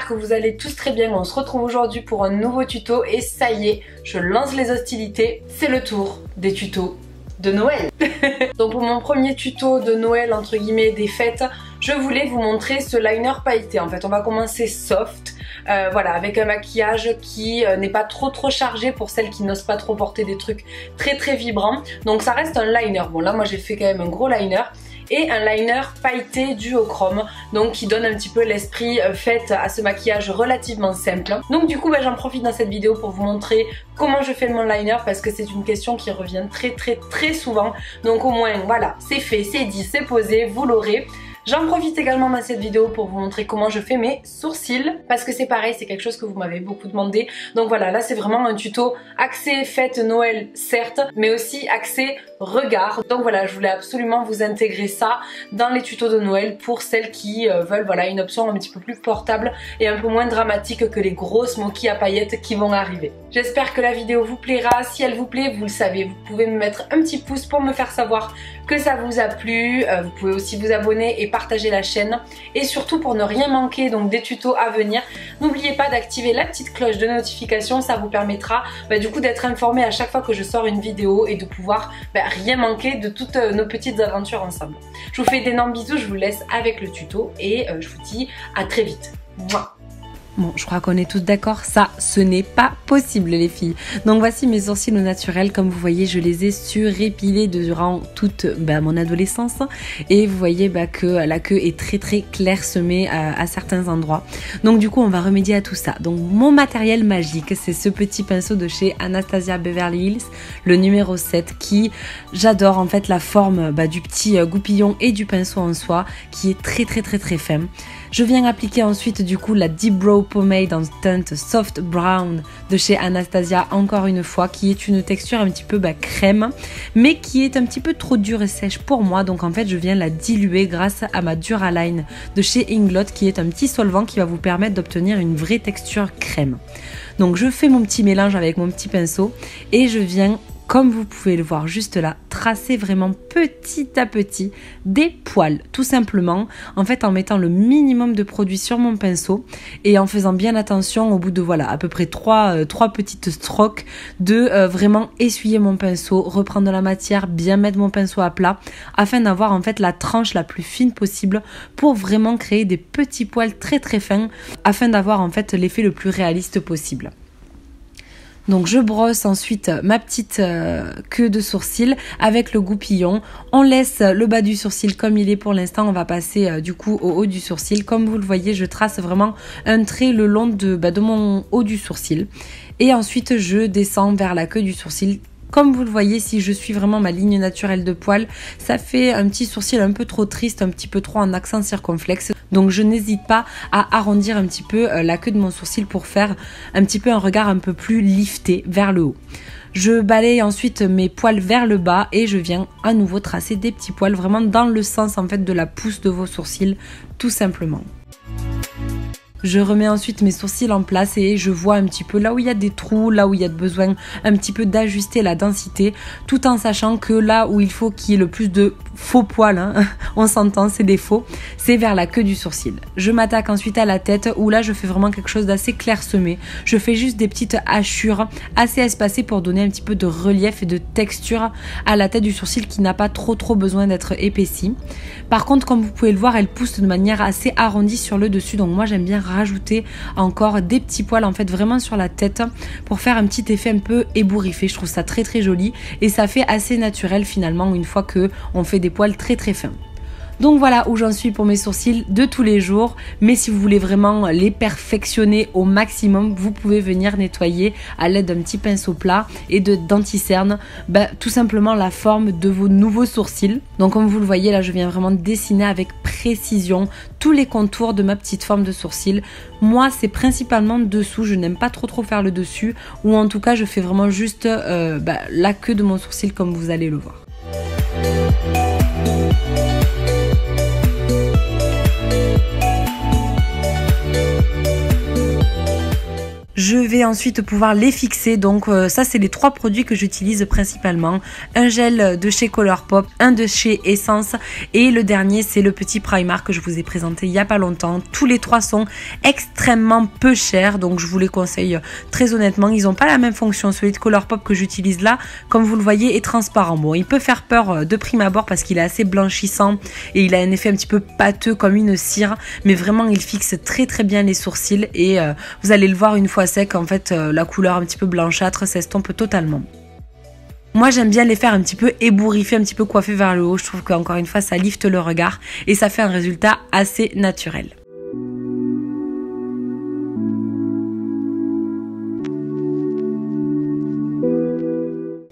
j'espère que vous allez tous très bien. On se retrouve aujourd'hui pour un nouveau tuto et ça y est, je lance les hostilités. C'est le tour des tutos de Noël. Donc pour mon premier tuto de Noël, entre guillemets, des fêtes, je voulais vous montrer ce liner pailleté. En fait, on va commencer soft. Voilà, avec un maquillage qui n'est pas trop chargé pour celles qui n'osent pas trop porter des trucs très vibrants. Donc ça reste un liner. Bon là moi j'ai fait quand même un gros liner. Et un liner pailleté duochrome, donc qui donne un petit peu l'esprit fête à ce maquillage relativement simple. Donc du coup j'en profite dans cette vidéo pour vous montrer comment je fais mon liner, parce que c'est une question qui revient très souvent. Donc au moins voilà, c'est fait, c'est dit, c'est posé, vous l'aurez. J'en profite également dans cette vidéo pour vous montrer comment je fais mes sourcils, parce que c'est pareil, c'est quelque chose que vous m'avez beaucoup demandé. Donc voilà, là c'est vraiment un tuto axé fête Noël certes, mais aussi axé regard. Donc voilà, je voulais absolument vous intégrer ça dans les tutos de Noël pour celles qui veulent voilà, une option un petit peu plus portable et un peu moins dramatique que les gros smokies à paillettes qui vont arriver. J'espère que la vidéo vous plaira. Si elle vous plaît, vous le savez, vous pouvez me mettre un petit pouce pour me faire savoir que ça vous a plu. Vous pouvez aussi vous abonner et partager la chaîne. Et surtout pour ne rien manquer donc des tutos à venir, n'oubliez pas d'activer la petite cloche de notification. Ça vous permettra du coup d'être informé à chaque fois que je sors une vidéo et de pouvoir rien manquer de toutes nos petites aventures ensemble. Je vous fais d'énormes bisous, je vous laisse avec le tuto et je vous dis à très vite. Mouah. Bon, je crois qu'on est tous d'accord, ça, ce n'est pas possible les filles. Donc voici mes sourcils au naturel. Comme vous voyez, je les ai surépilés durant toute mon adolescence. Et vous voyez que la queue est très clairsemée à certains endroits. Donc du coup, on va remédier à tout ça. Donc mon matériel magique, c'est ce petit pinceau de chez Anastasia Beverly Hills, le numéro 7, qui, j'adore en fait la forme du petit goupillon et du pinceau en soi, qui est très fin. Je viens appliquer ensuite du coup la Deep Brow Pomade en teinte Soft Brown de chez Anastasia, encore une fois, qui est une texture un petit peu crème, mais qui est un petit peu trop dure et sèche pour moi. Donc en fait je viens la diluer grâce à ma Duraline de chez Inglot, qui est un petit solvant qui va vous permettre d'obtenir une vraie texture crème. Donc je fais mon petit mélange avec mon petit pinceau et je viens, comme vous pouvez le voir juste là, tracer vraiment petit à petit des poils, tout simplement, en fait en mettant le minimum de produit sur mon pinceau et en faisant bien attention au bout de voilà à peu près trois petites strokes de vraiment essuyer mon pinceau, reprendre la matière, bien mettre mon pinceau à plat afin d'avoir en fait la tranche la plus fine possible pour vraiment créer des petits poils très fins afin d'avoir en fait l'effet le plus réaliste possible. Donc je brosse ensuite ma petite queue de sourcil avec le goupillon. On laisse le bas du sourcil comme il est pour l'instant. On va passer du coup au haut du sourcil. Comme vous le voyez, je trace vraiment un trait le long de mon haut du sourcil. Et ensuite je descends vers la queue du sourcil. Comme vous le voyez, si je suis vraiment ma ligne naturelle de poils, ça fait un petit sourcil un peu trop triste, un petit peu trop en accent circonflexe. Donc je n'hésite pas à arrondir un petit peu la queue de mon sourcil pour faire un petit peu un regard un peu plus lifté vers le haut. Je balaye ensuite mes poils vers le bas et je viens à nouveau tracer des petits poils vraiment dans le sens en fait de la pousse de vos sourcils, tout simplement. Je remets ensuite mes sourcils en place et je vois un petit peu là où il y a des trous, là où il y a besoin un petit peu d'ajuster la densité, tout en sachant que là où il faut qu'il y ait le plus de faux poils, on s'entend, c'est des faux, c'est vers la queue du sourcil. Je m'attaque ensuite à la tête où là je fais vraiment quelque chose d'assez clairsemé. Je fais juste des petites hachures assez espacées pour donner un petit peu de relief et de texture à la tête du sourcil qui n'a pas trop besoin d'être épaissie. Par contre, comme vous pouvez le voir, elle pousse de manière assez arrondie sur le dessus, donc moi j'aime bien rajouter encore des petits poils en fait vraiment sur la tête pour faire un petit effet un peu ébouriffé. Je trouve ça très joli et ça fait assez naturel finalement une fois que on fait des poils très fins. Donc voilà où j'en suis pour mes sourcils de tous les jours, mais si vous voulez vraiment les perfectionner au maximum, vous pouvez venir nettoyer à l'aide d'un petit pinceau plat et de d'anti-cerne tout simplement la forme de vos nouveaux sourcils. Donc comme vous le voyez là, je viens vraiment dessiner avec précision tous les contours de ma petite forme de sourcil. Moi c'est principalement dessous, je n'aime pas trop faire le dessus, ou en tout cas je fais vraiment juste la queue de mon sourcil comme vous allez le voir. Je vais ensuite pouvoir les fixer, donc ça c'est les 3 produits que j'utilise principalement. Un gel de chez Colourpop, un de chez Essence et le dernier c'est le petit primer que je vous ai présenté il n'y a pas longtemps. Tous les 3 sont extrêmement peu chers, donc je vous les conseille très honnêtement. Ils n'ont pas la même fonction. Celui de Colourpop que j'utilise là, comme vous le voyez, est transparent. Bon, il peut faire peur de prime abord parce qu'il est assez blanchissant et il a un effet un petit peu pâteux comme une cire, mais vraiment il fixe très très bien les sourcils et vous allez le voir une fois sec, en fait la couleur un petit peu blanchâtre s'estompe totalement. Moi j'aime bien les faire un petit peu ébouriffés, un petit peu coiffés vers le haut. Je trouve qu'encore une fois ça lifte le regard et ça fait un résultat assez naturel.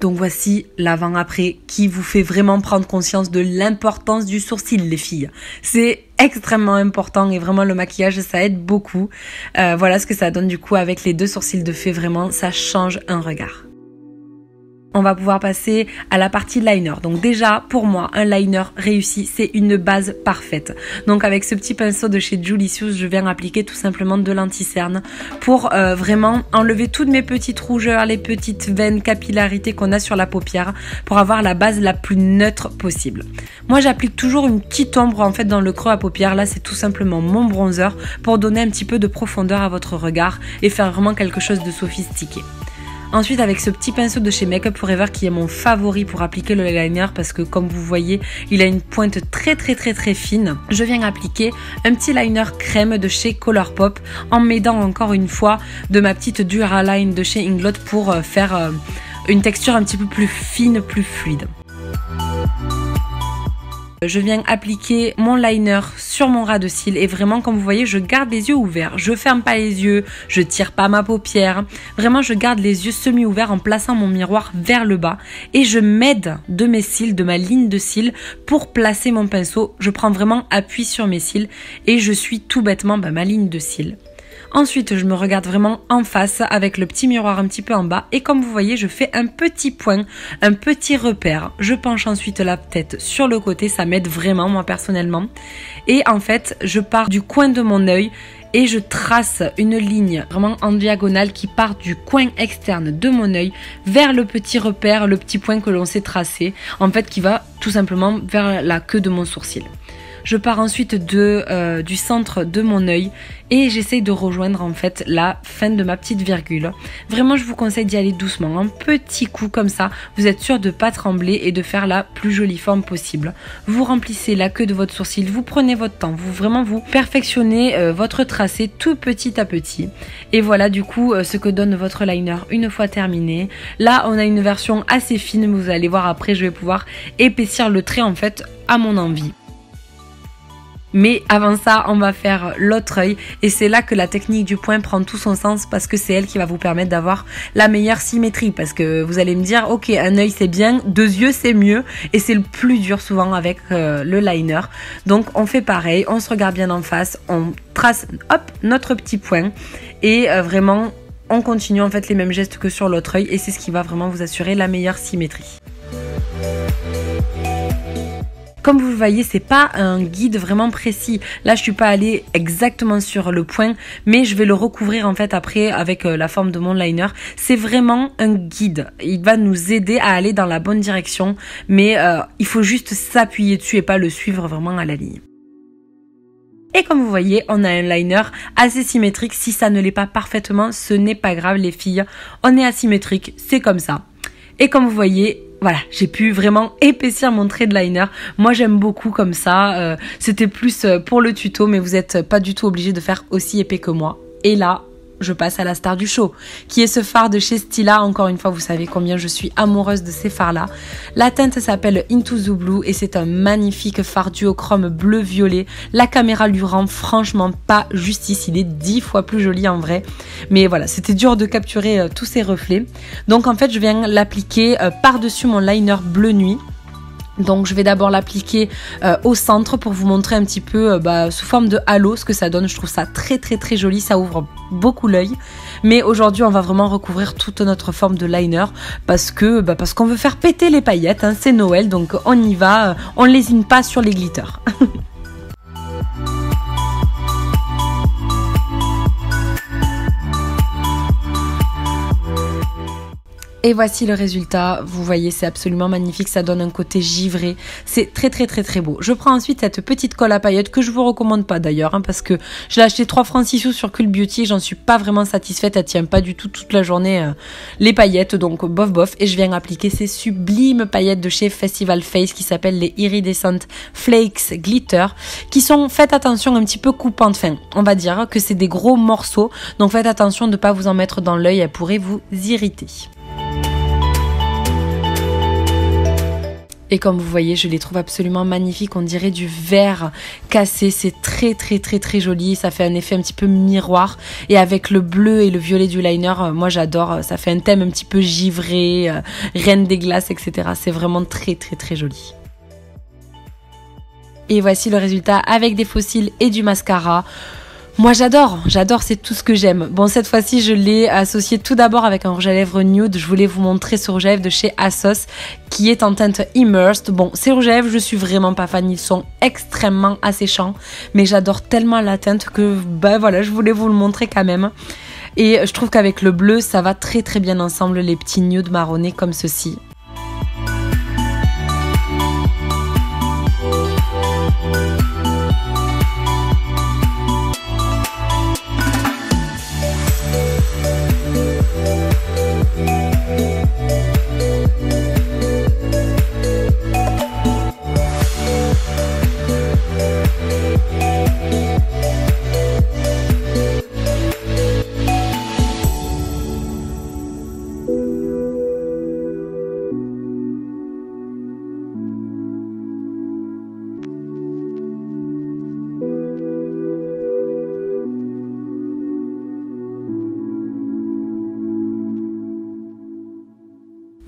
Donc voici l'avant-après qui vous fait vraiment prendre conscience de l'importance du sourcil, les filles. C'est extrêmement important et vraiment le maquillage ça aide beaucoup. Voilà ce que ça donne du coup avec les 2 sourcils de fée, vraiment ça change un regard. On va pouvoir passer à la partie liner. Donc déjà, pour moi, un liner réussi, c'est une base parfaite. Donc avec ce petit pinceau de chez Julicious, je viens appliquer tout simplement de l'anti-cerne pour vraiment enlever toutes mes petites rougeurs, les petites veines, capillarités qu'on a sur la paupière pour avoir la base la plus neutre possible. Moi, j'applique toujours une petite ombre en fait dans le creux à paupière. Là, c'est tout simplement mon bronzer pour donner un petit peu de profondeur à votre regard et faire vraiment quelque chose de sophistiqué. Ensuite, avec ce petit pinceau de chez Make Up Forever qui est mon favori pour appliquer le liner parce que comme vous voyez, il a une pointe très fine. Je viens appliquer un petit liner crème de chez Colourpop en m'aidant encore une fois de ma petite Duraline de chez Inglot pour faire une texture un petit peu plus fine, plus fluide. Je viens appliquer mon liner sur mon ras de cils et vraiment comme vous voyez je garde les yeux ouverts, je ferme pas les yeux, je tire pas ma paupière, vraiment je garde les yeux semi ouverts en plaçant mon miroir vers le bas et je m'aide de mes cils, de ma ligne de cils pour placer mon pinceau. Je prends vraiment appui sur mes cils et je suis tout bêtement ma ligne de cils. Ensuite, je me regarde vraiment en face avec le petit miroir un petit peu en bas et comme vous voyez, je fais un petit point, un petit repère. Je penche ensuite la tête sur le côté, ça m'aide vraiment moi personnellement. Et en fait, je pars du coin de mon œil et je trace une ligne vraiment en diagonale qui part du coin externe de mon œil vers le petit repère, le petit point que l'on s'est tracé, en fait qui va tout simplement vers la queue de mon sourcil. Je pars ensuite du centre de mon œil et j'essaye de rejoindre en fait la fin de ma petite virgule. Vraiment je vous conseille d'y aller doucement, un petit coup comme ça, vous êtes sûr de ne pas trembler et de faire la plus jolie forme possible. Vous remplissez la queue de votre sourcil, vous prenez votre temps, vous perfectionnez votre tracé tout petit à petit. Et voilà du coup ce que donne votre liner une fois terminé. Là on a une version assez fine, vous allez voir après je vais pouvoir épaissir le trait en fait à mon envie. Mais avant ça, on va faire l'autre œil et c'est là que la technique du point prend tout son sens parce que c'est elle qui va vous permettre d'avoir la meilleure symétrie. Parce que vous allez me dire, ok, un œil c'est bien, 2 yeux c'est mieux et c'est le plus dur souvent avec le liner. Donc on fait pareil, on se regarde bien en face, on trace hop notre petit point et vraiment on continue en fait les mêmes gestes que sur l'autre œil et c'est ce qui va vraiment vous assurer la meilleure symétrie. Comme vous le voyez, c'est pas un guide vraiment précis. Là, je suis pas allée exactement sur le point, mais je vais le recouvrir en fait après avec la forme de mon liner. C'est vraiment un guide. Il va nous aider à aller dans la bonne direction, mais il faut juste s'appuyer dessus et pas le suivre vraiment à la ligne. Et comme vous voyez, on a un liner assez symétrique. Si ça ne l'est pas parfaitement, ce n'est pas grave les filles. On est asymétrique, c'est comme ça. Et comme vous voyez, voilà, j'ai pu vraiment épaissir mon trait de liner. Moi, j'aime beaucoup comme ça. C'était plus pour le tuto, mais vous n'êtes pas du tout obligé de faire aussi épais que moi. Et là, je passe à la star du show, qui est ce fard de chez Stila. Encore une fois, vous savez combien je suis amoureuse de ces fards-là. La teinte s'appelle Into the Blue et c'est un magnifique fard duochrome bleu-violet. La caméra lui rend franchement pas justice. Il est 10 fois plus joli en vrai. Mais voilà, c'était dur de capturer tous ces reflets. Donc en fait, je viens l'appliquer par-dessus mon liner bleu nuit. Donc je vais d'abord l'appliquer au centre pour vous montrer un petit peu sous forme de halo ce que ça donne. Je trouve ça très joli, ça ouvre beaucoup l'œil. Mais aujourd'hui on va vraiment recouvrir toute notre forme de liner parce qu'on veut faire péter les paillettes, hein, c'est Noël donc on y va, on ne lésine pas sur les glitters. Et voici le résultat, vous voyez c'est absolument magnifique, ça donne un côté givré, c'est très très très très beau. Je prends ensuite cette petite colle à paillettes que je vous recommande pas d'ailleurs parce que je l'ai acheté 3 francs 6 sous sur Cult Beauty, j'en suis pas vraiment satisfaite, elle tient pas du tout toute la journée les paillettes, donc bof bof. Et je viens appliquer ces sublimes paillettes de chez Festival Face qui s'appellent les Iridescent Flakes Glitter, qui sont, faites attention, un petit peu coupantes, enfin on va dire que c'est des gros morceaux, donc faites attention de ne pas vous en mettre dans l'œil, elles pourraient vous irriter. Et comme vous voyez, je les trouve absolument magnifiques. On dirait du verre cassé. C'est très très très très joli. Ça fait un effet un petit peu miroir. Et avec le bleu et le violet du liner, moi j'adore. Ça fait un thème un petit peu givré, reine des glaces, etc. C'est vraiment très très très joli. Et voici le résultat avec des faux cils et du mascara. Moi j'adore, c'est tout ce que j'aime. Bon, cette fois-ci je l'ai associé tout d'abord avec un rouge à lèvres nude. Je voulais vous montrer ce rouge à lèvres de chez Asos qui est en teinte Immersed. Bon, ces rouges à lèvres je suis vraiment pas fan, ils sont extrêmement asséchants, mais j'adore tellement la teinte que bah voilà, je voulais vous le montrer quand même. Et je trouve qu'avec le bleu ça va très très bien ensemble, les petits nudes marronnés comme ceci.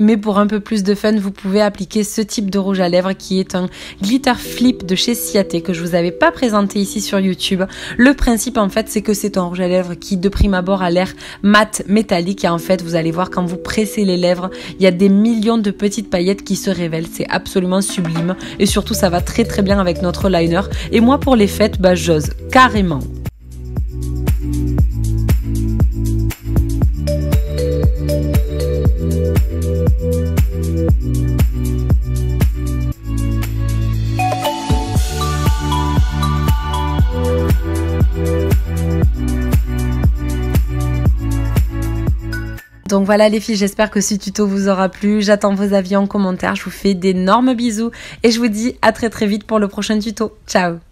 Mais pour un peu plus de fun, vous pouvez appliquer ce type de rouge à lèvres qui est un glitter flip de chez Ciaté que je vous avais pas présenté ici sur YouTube. Le principe en fait c'est que c'est un rouge à lèvres qui de prime abord a l'air mat métallique et en fait vous allez voir quand vous pressez les lèvres, il y a des millions de petites paillettes qui se révèlent. C'est absolument sublime et surtout ça va très très bien avec notre liner. Et moi pour les fêtes, bah j'ose carrément. Donc voilà les filles, j'espère que ce tuto vous aura plu. J'attends vos avis en commentaire. Je vous fais d'énormes bisous et je vous dis à très très vite pour le prochain tuto. Ciao!